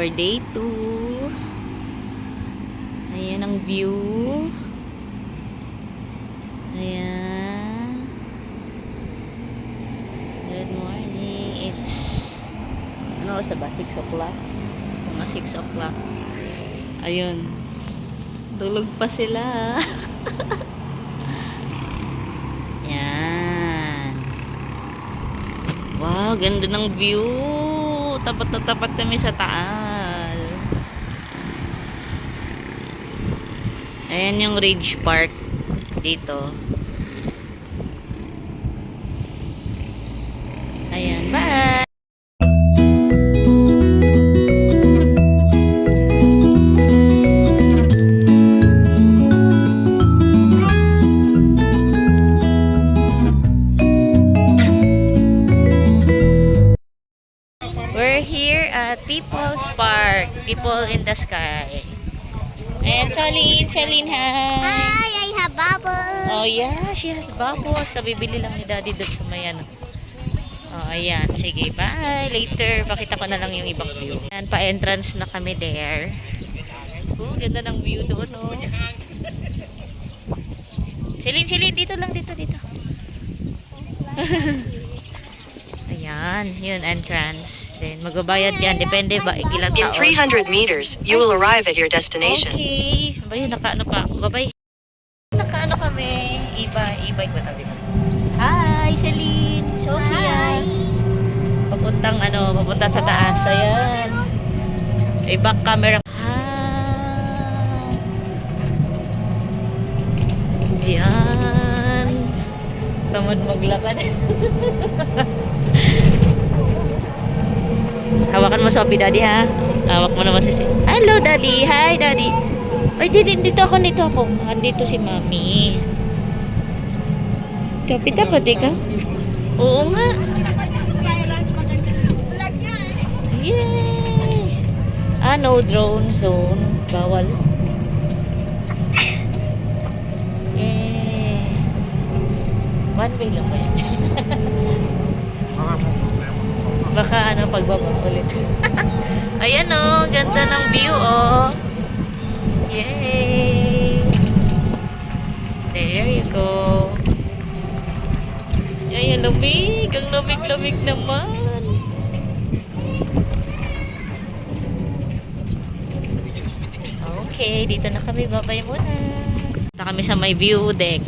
our day 2. Ayan ang view. Ayan. Good morning. It's ano oras na ba? 6 o'clock? Mga 6 o'clock. Ayun. Tulog pa sila. Yan. Wow, ganda ng view. Tapat na tapat kami sa Taal. Ayan yung Ridge Park dito. Ayan, bye! We're here at People's Park. People in the Sky. And Celine, hi! Hi, I have bubbles. Oh yeah, she has bubbles. Kabibili lang ni Daddy doon sa may ano. Oh, ayan. Sige, bye. Later, pakita ko na lang yung ibang view. Ayan, pa-entrance na kami there. Oh, ganda ng view doon, oh. Celine, dito lang, dito. Ayan, yun, entrance. Then, magbabayad yan. Depende ba, ilang In taon. 300 meters, you will arrive at your destination. Okay. Abay, nakaano pa. Babay. Nakaano kami. E-bike ba tabi mo? Hi, Celine. Sophia. Papunta sa taas. Ayan. Ay, back camera. Ayan. Tamad maglakad. Hawakan mo Sophie, Daddy, ha? Hawak mo naman si Hello, Daddy. Hi, Daddy. Ay, dito ako. Andito si Mami. Sophie, takot ka? Oo nga. Yay! No drone zone. Bawal. Yay! One way lang ba yan? Baka pagbaba ulit. Ayan ganda ng view Yay! There you go. Ayan, lamig. Ang lamig naman. Okay, dito na kami. Babay muna. Dito kami sa may view deck.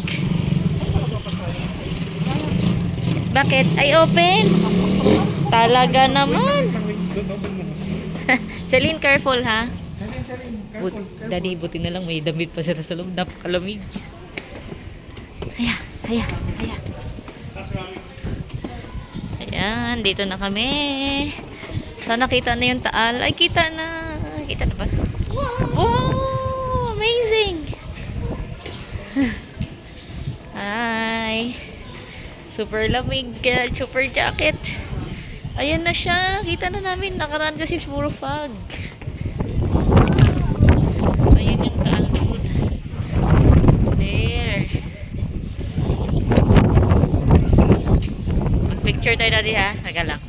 Bakit? Ay, open? Talaga naman. Celine, careful ha. Daddy, buti na lang may damit pa sila sa loob. Napakalamig. Haya. Ayan, dito na kami. Sana kita na yung Taal. Ay, kita na. Kita na ba? Wow! Amazing! Hi! Super lamig. Super jacket. Ayan na siya. Kita na namin. Nakaraan kasi puro fog. Ayan yung Taal doon. There. Mag-picture tayo Daddy ha. Taga lang.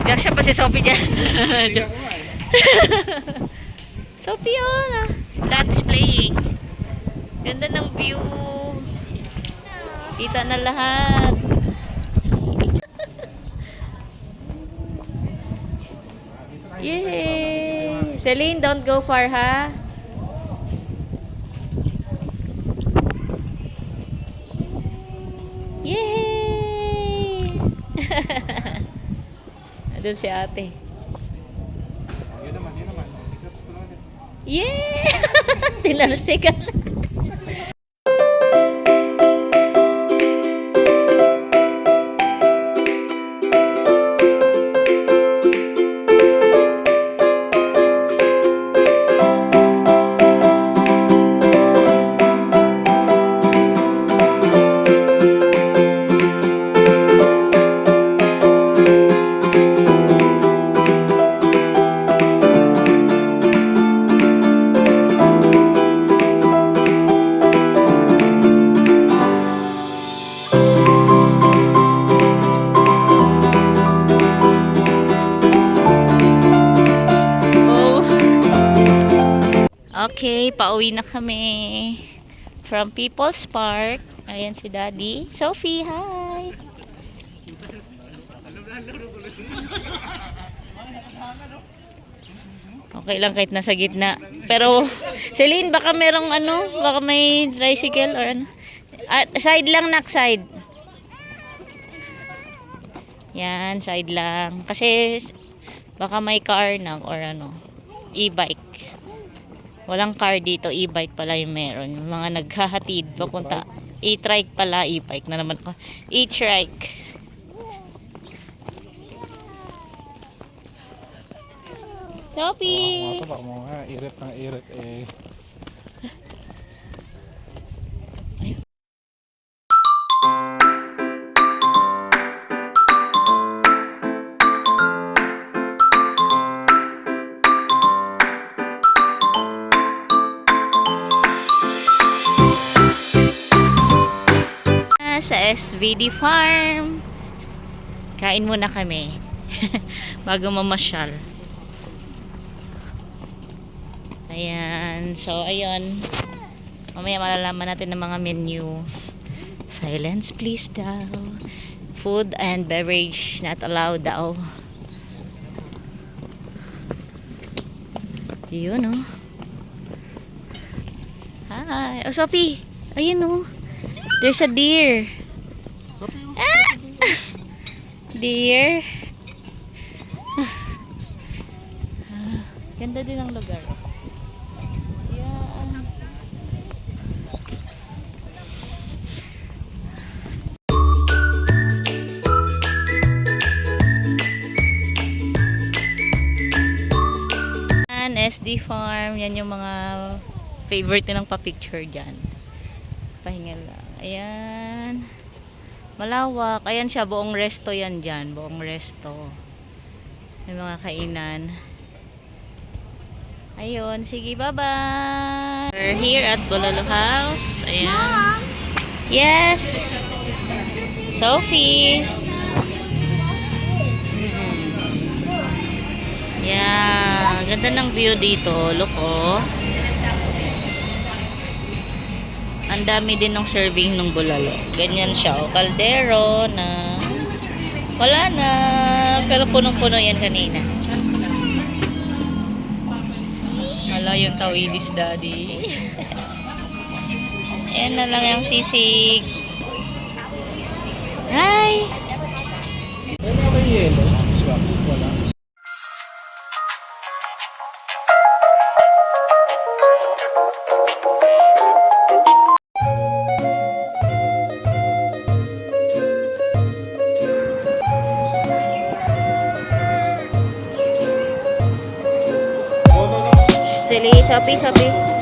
Higak siya pa si Sophie dyan. Sophie lahat is playing. Ganda ng view. Kita na lahat. Yay! Celine, don't go far, ha? Yay! Doon si ate. Yay! Tinalsikan. Okay, pauwi na kami from People's Park. Ayan si Daddy. Sophie, hi! Okay lang kahit nasa gitna. Pero, Celine, baka merong baka may tricycle or ano. Side lang, side. Yan, side lang. Kasi, baka may car na or e-bike. Walang car dito, e-bike pala yung meron. Yung mga naghahatid, papunta. E-trike pala, e-bike na naman ko. E-trike. Sophie! Mga baka mga irit ng irit eh. Sa SVD Farm. Kain muna kami bago mamasyal. Ayan. So, ayun. Mamaya malalaman natin ng mga menu. Silence please daw. Food and beverage not allowed daw. Yun, oh. Hi. Oh, Sophie. Ayun, oh. There's a deer. Ah! Deer. Ganda din ang lugar. Yan. SD Farm. Yan yung mga favorite nilang pa-picture dyan. Pahinga lang. Ayan. Malawak. Ayan siya. Buong resto yan dyan. Buong resto. May mga kainan. Ayun. Sige, bye-bye. We're here at Bulalo House. Ayan. Mom! Yes! Sophie! Yeah. Ganda ng view dito. Look, oh. Ang dami din ng serving ng bulalo. Ganyan siya, oh. Kaldero na wala na. Pero punong-puno yan kanina. Wala yung tawilis, Daddy. Ayan na lang yung sisig. Hi! Wala may yellow. Wala. Shopee.